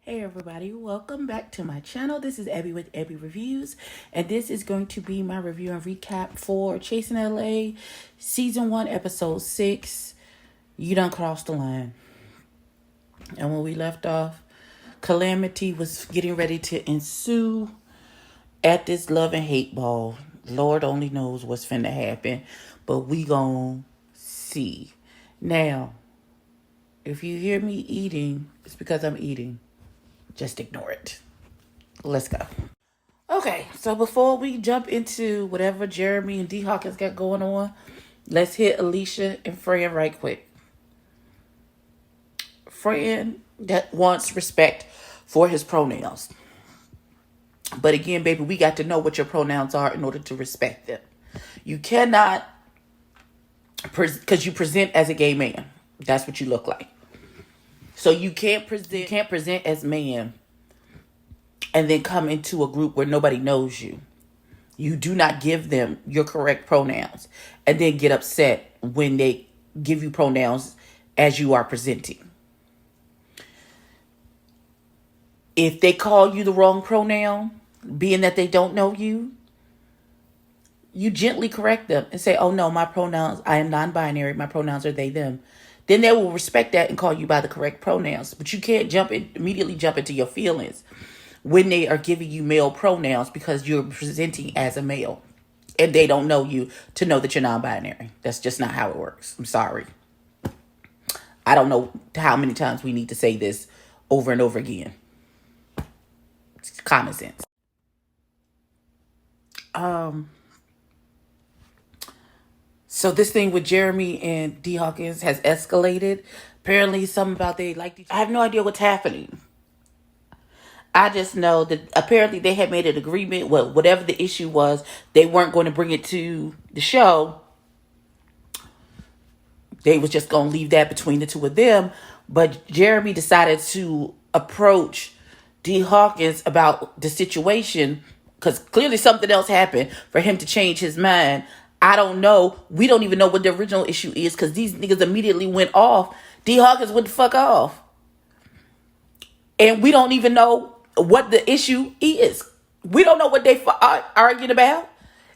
Hey everybody, welcome back to my channel. This is Abby with Abby Reviews, and this is going to be my review and recap for Chasing LA Season 1, Episode 6, You Done Crossed the Line. And when we left off, calamity was getting ready to ensue at this love and hate ball. Lord only knows what's finna happen, but we gon' see. Now, if you hear me eating, it's because I'm eating. Just ignore it. Let's go. Okay, so before we jump into whatever Jeremy and D Hawkins got going on, let's hit Alicia and Fran right quick. Fran that wants respect for his pronouns. But again, baby, we got to know what your pronouns are in order to respect them. You cannot, because you present as a gay man. That's what you look like. So you can't present as man and then come into a group where nobody knows you. You do not give them your correct pronouns and then get upset when they give you pronouns as you are presenting. If they call you the wrong pronoun, being that they don't know you, you gently correct them and say, oh no, my pronouns, I am non-binary, my pronouns are they, them. Then they will respect that and call you by the correct pronouns. But you can't immediately jump into your feelings when they are giving you male pronouns because you're presenting as a male and they don't know you to know that you're non-binary. That's just not how it works. I'm sorry. I don't know how many times we need to say this over and over again. It's common sense. So this thing with Jeremy and D Hawkins has escalated. Apparently something about they like each other. I have no idea what's happening. I just know that apparently they had made an agreement. Well, whatever the issue was, they weren't going to bring it to the show. They was just going to leave that between the two of them. But Jeremy decided to approach D Hawkins about the situation because clearly something else happened for him to change his mind. I don't know. We don't even know what the original issue is because these niggas immediately went off. D Hawkins went the fuck off. And we don't even know what the issue is. We don't know what they are arguing about.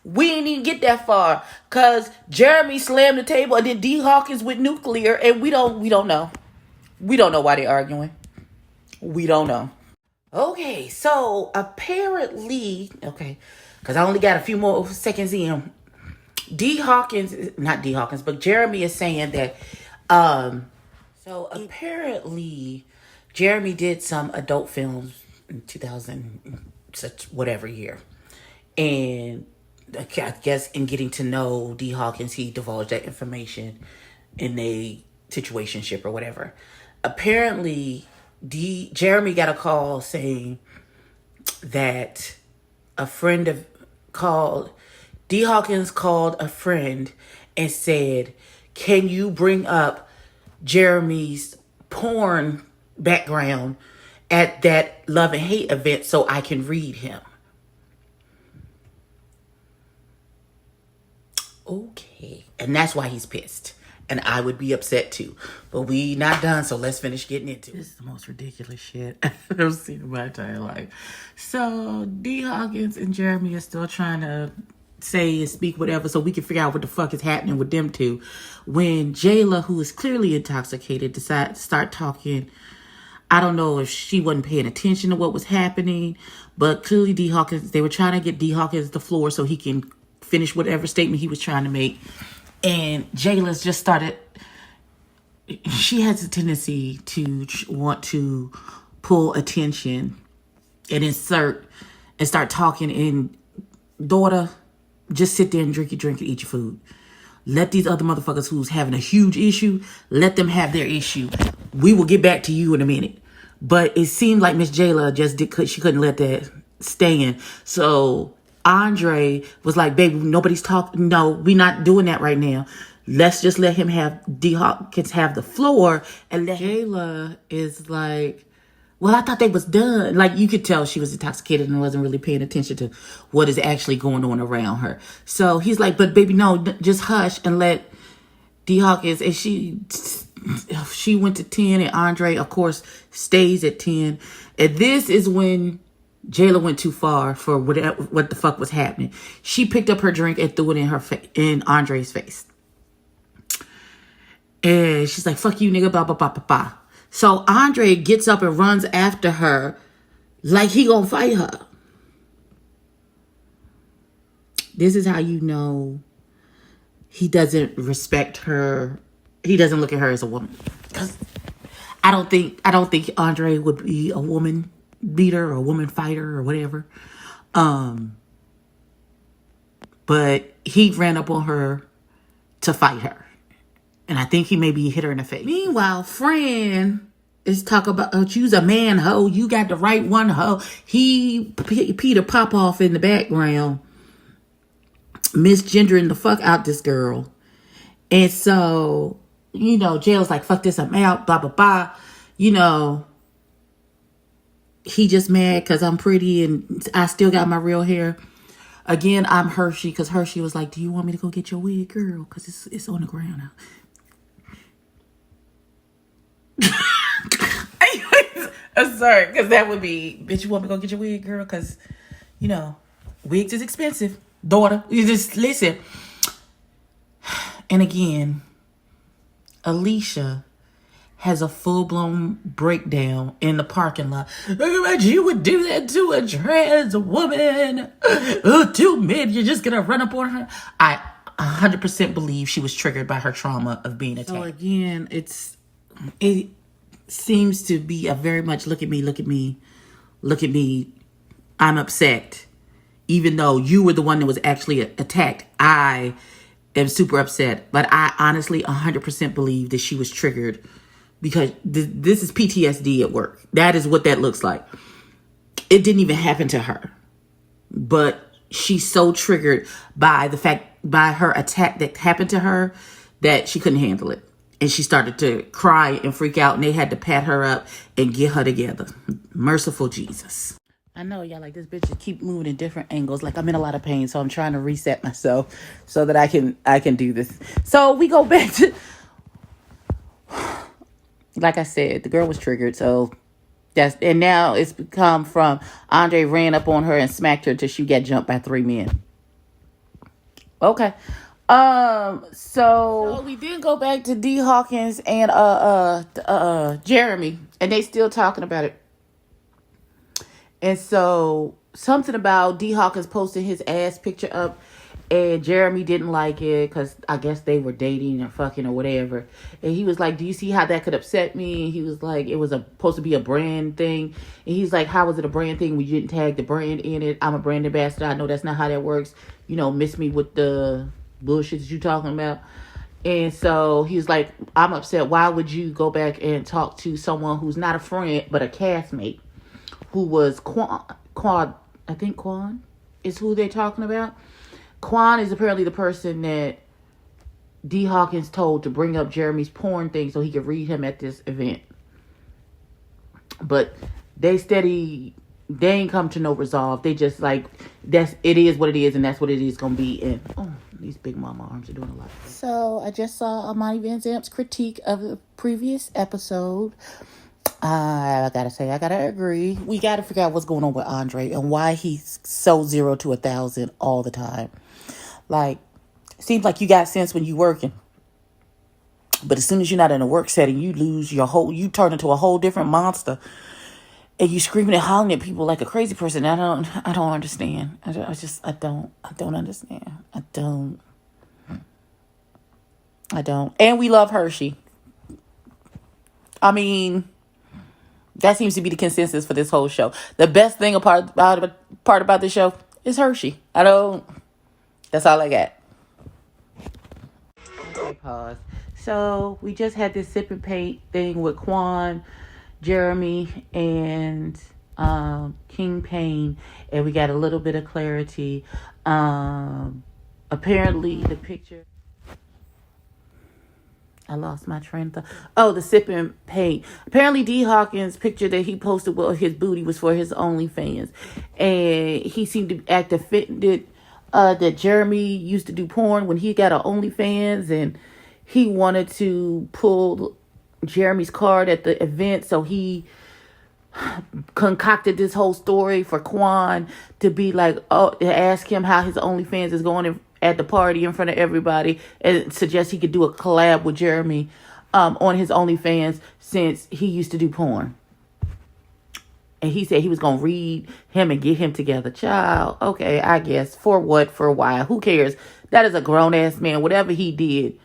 We ain't even get that far because Jeremy slammed the table and then D Hawkins with nuclear and we don't know. We don't know why they're arguing. We don't know. Okay, so apparently, because I only got a few more seconds in. but Jeremy is saying that, so apparently Jeremy did some adult films in 2000, such whatever year. And I guess in getting to know D Hawkins, he divulged that information in a situationship or whatever. Apparently, Jeremy got a call saying that D Hawkins called a friend and said, can you bring up Jeremy's porn background at that love and hate event so I can read him? Okay. And that's why he's pissed. And I would be upset too. But we not done, so let's finish getting into it. This is the most ridiculous shit I've ever seen in my entire life. So D Hawkins and Jeremy are still trying to say and speak whatever so we can figure out what the fuck is happening with them two. When Jayla, who is clearly intoxicated, decided to start talking. I don't know if she wasn't paying attention to what was happening, but clearly they were trying to get D Hawkins the floor so he can finish whatever statement he was trying to make. And Jayla's just started, she has a tendency to want to pull attention and insert and start talking. And daughter, just sit there and drink and eat your food. Let these other motherfuckers who's having a huge issue, let them have their issue. We will get back to you in a minute. But it seemed like Miss Jayla she couldn't let that stand. So Andre was like, baby, nobody's talking. No, we're not doing that right now. Let's just let him have D Hawkins have the floor. And Jayla is like, well, I thought they was done. Like, you could tell she was intoxicated and wasn't really paying attention to what is actually going on around her. So he's like, but baby, no, just hush and let D Hawkins. And she she went to 10 and Andre, of course, stays at 10. And this is when Jayla went too far for what the fuck was happening. She picked up her drink and threw it in Andre's face. And she's like, fuck you, nigga, blah, blah, blah, blah, blah. So Andre gets up and runs after her like he gonna fight her. This is how you know he doesn't respect her. He doesn't look at her as a woman. Because I don't think Andre would be a woman beater or a woman fighter or whatever. But he ran up on her to fight her. And I think he maybe hit her in the face. Meanwhile, Fran is talking about, you's a man, ho. You got the right one, ho. Peter Popoff in the background, misgendering the fuck out this girl. And so, Jail's like, fuck this, I'm out, blah, blah, blah. He just mad because I'm pretty and I still got my real hair. Again, I'm Hershey because Hershey was like, do you want me to go get your wig, girl? Because it's on the ground now. I'm sorry, because that would be, bitch, you want me to go get your wig, girl? Because, wigs is expensive. Daughter, you just listen. And again, Alicia has a full-blown breakdown in the parking lot. You would do that to a trans woman. Two men, you're just going to run up on her? I 100% believe she was triggered by her trauma of being attacked. So again, it seems to be a very much look at me, I'm upset. Even though you were the one that was actually attacked, I am super upset. But I honestly 100% believe that she was triggered because this is PTSD at work. That is what that looks like. It didn't even happen to her. But she's so triggered by her attack that happened to her that she couldn't handle it. And she started to cry and freak out. And they had to pat her up and get her together. Merciful Jesus. I know y'all like this bitch just keep moving in different angles. Like I'm in a lot of pain. So I'm trying to reset myself so that I can do this. So we go back to, like I said, the girl was triggered. So and now it's become from Andre ran up on her and smacked her till she got jumped by 3 men. Okay. So we did go back to D Hawkins and Jeremy, and they still talking about it. And so something about D Hawkins posting his ass picture up, and Jeremy didn't like it because I guess they were dating or fucking or whatever. And he was like, do you see how that could upset me? And he was like, it was supposed to be a brand thing. And he's like, how was it a brand thing when you didn't tag the brand in it? I'm a brand ambassador. I know that's not how that works. Miss me with the bullshit that you talking about. And so he was like, I'm upset. Why would you go back and talk to someone who's not a friend but a castmate, who was Quan? I think Quan is who they're talking about. Quan is apparently the person that D Hawkins told to bring up Jeremy's porn thing so he could read him at this event. But they ain't come to no resolve. They just like, it is what it is, and that's what it is gonna be. And these big mama arms are doing a lot. So I just saw Amani Van Zamp's critique of the previous episode. I gotta say, I gotta agree. We gotta figure out what's going on with Andre and why he's so 0 to 1,000 all the time. Like, seems like you got sense when you working, but as soon as you're not in a work setting, you lose you turn into a whole different monster. And you screaming and hollering at people like a crazy person. I don't understand. I don't understand. I don't. And we love Hershey. I mean, that seems to be the consensus for this whole show. The best thing part about this show is Hershey. That's all I got. Okay, pause. So we just had this sip and paint thing with Quan, Jeremy, and King Payne, and we got a little bit of clarity. Apparently the picture, I lost my train of thought. Oh, the sip and paint. Apparently D Hawkins' picture that he posted with his booty was for his OnlyFans, and he seemed to act offended that Jeremy used to do porn when he got an OnlyFans, and he wanted to pull Jeremy's card at the event, so he concocted this whole story for Quan to be like, oh, ask him how his OnlyFans is going at the party in front of everybody, and suggest he could do a collab with Jeremy on his OnlyFans, since he used to do porn. And he said he was going to read him and get him together. Child, okay, I guess. For what? For why? Who cares? That is a grown-ass man. Whatever he did,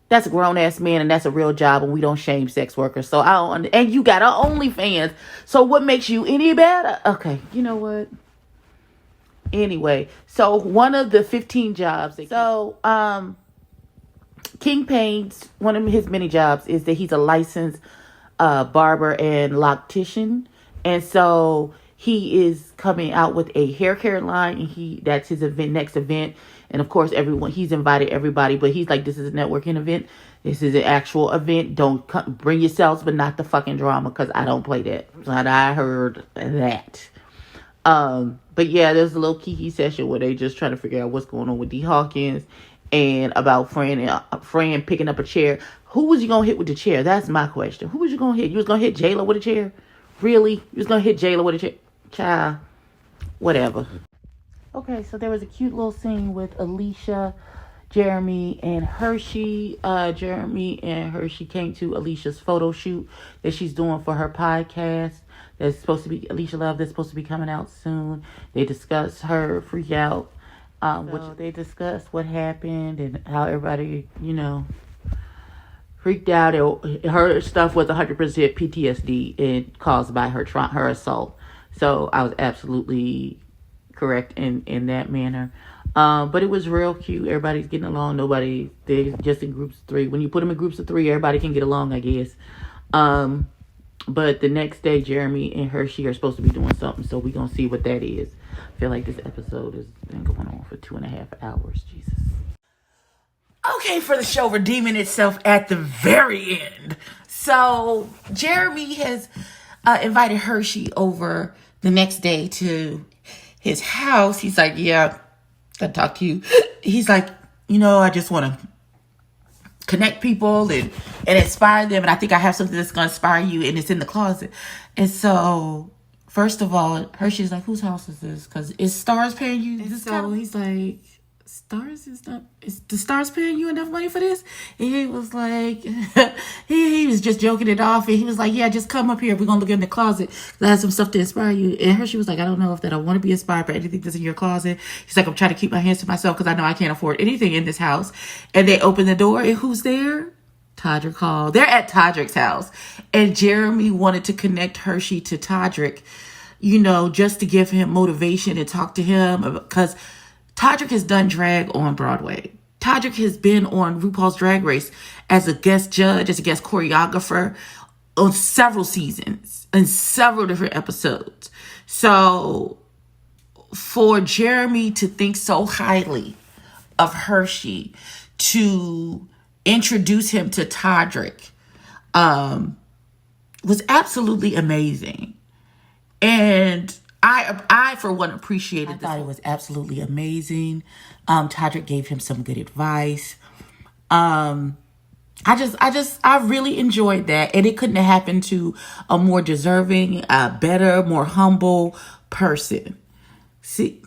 that's a grown-ass man, and that's a real job, and we don't shame sex workers. So I don't... And you got our OnlyFans. So what makes you any better? Okay, you know what? Anyway, so one of the 15 jobs... So, King Payne's... One of his many jobs is that he's a licensed barber and loctician. And so he is coming out with a hair care line, and that's his next event. And of course, he's invited everybody, but he's like, this is a networking event. This is an actual event. Don't bring yourselves, but not the fucking drama, because I don't play that. And I heard that. But yeah, there's a little kiki session where they just trying to figure out what's going on with D. Hawkins and about Fran picking up a chair. Who was you going to hit with the chair? That's my question. Who was you going to hit? You was going to hit J-Lo with a chair? Really? You was going to hit J-Lo with a chair? Child. Whatever. Okay, so there was a cute little scene with Alicia, Jeremy, and Hershey. Jeremy and Hershey came to Alicia's photo shoot that she's doing for her podcast. That's supposed to be Alicia Love. That's supposed to be coming out soon. They discuss her freak out. Which they discussed what happened and how everybody, freaked out. Her stuff was 100% PTSD and caused by her assault. So I was absolutely correct in that manner. But it was real cute. Everybody's getting along. They're just in groups of 3. When you put them in groups of 3, everybody can get along, I guess. But the next day, Jeremy and Hershey are supposed to be doing something. So we're going to see what that is. I feel like this episode has been going on for 2.5 hours. Jesus. Okay, for the show redeeming itself at the very end. So Jeremy has invited Hershey over the next day to his house. He's like, yeah, gotta talk to you. He's like, I just want to connect people and inspire them. And I think I have something that's going to inspire you, and it's in the closet. And so, first of all, Hershey's like, whose house is this? Because is Stars paying you? And so he's like, Stars is the Stars paying you enough money for this? And he was like, he was just joking it off, and he was like, yeah, just come up here. We're gonna look in the closet. I have some stuff to inspire you. And Hershey was like, I don't know if I want to be inspired by anything that's in your closet. He's like, I'm trying to keep my hands to myself because I know I can't afford anything in this house. And they open the door, and who's there? Todrick Hall. They're at Todrick's house, and Jeremy wanted to connect Hershey to Todrick, just to give him motivation and talk to him, because Todrick has done drag on Broadway. Todrick has been on RuPaul's Drag Race as a guest judge, as a guest choreographer on several seasons and several different episodes. So for Jeremy to think so highly of Hershey, to introduce him to Todrick, was absolutely amazing. And I for one appreciated this. I thought it was absolutely amazing. Todrick gave him some good advice. I really enjoyed that. And it couldn't have happened to a more deserving, better, more humble person. See,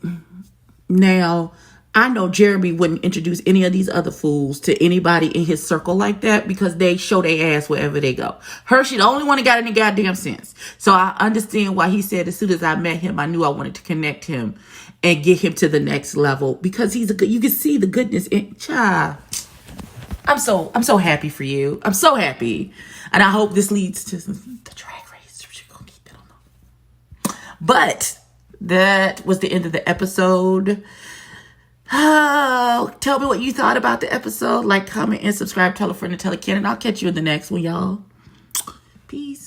now, I know Jeremy wouldn't introduce any of these other fools to anybody in his circle like that, because they show their ass wherever they go. Hershey, the only one that got any goddamn sense. So I understand why he said as soon as I met him, I knew I wanted to connect him and get him to the next level, because you can see the goodness in child. I'm so happy for you. I'm so happy. And I hope this leads to the drag race. I don't know. But that was the end of the episode. Oh, tell me what you thought about the episode. Like, comment, and subscribe. Tell a friend and tell a kid. And I'll catch you in the next one, y'all. Peace.